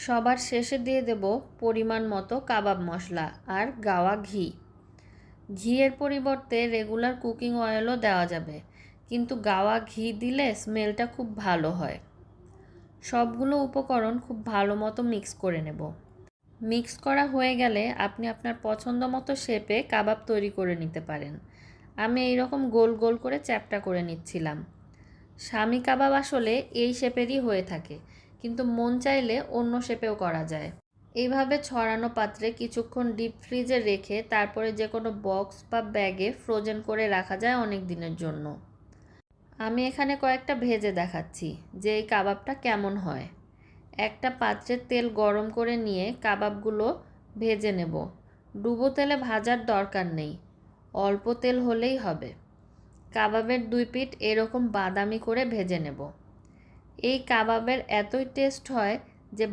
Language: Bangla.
সবার শেষে দিয়ে দেব পরিমাণ মতো কাবাব মশলা আর গাওয়া ঘি। ঘিয়ের পরিবর্তে রেগুলার কুকিং অয়েলও দেওয়া যাবে, কিন্তু গাওয়া ঘি দিলে স্মেলটা খুব ভালো হয়। সবগুলো উপকরণ খুব ভালো মতো মিক্স করে নেব। মিক্স করা হয়ে গেলে আপনি আপনার পছন্দ মতো শেপে কাবাব তৈরি করে নিতে পারেন। আমি এইরকম গোল গোল করে চ্যাপ্টা করে নিচ্ছিলাম। শামি কাবাব আসলে এই শেপেরই হয়ে থাকে, কিন্তু মন চাইলে অন্য শেপেও করা যায়। এইভাবে ছড়ানো পাত্রে কিছুক্ষণ ডিপ ফ্রিজে রেখে তারপরে যে কোনো বক্স বা ব্যাগে ফ্রোজেন করে রাখা যায় অনেক দিনের জন্য। আমি এখানে কয়েকটা ভেজে দেখাচ্ছি যে এই কাবাবটা কেমন হয়। একটা পাত্রে তেল গরম করে নিয়ে কাবাবগুলো ভেজে নেব। ডুবো তেলে ভাজার দরকার নেই, অল্প তেল হলেই হবে। কাবাবের দুই পিঠ এরকম বাদামি করে ভেজে নেব। এই কাবাবের এতই টেস্ট হয় যে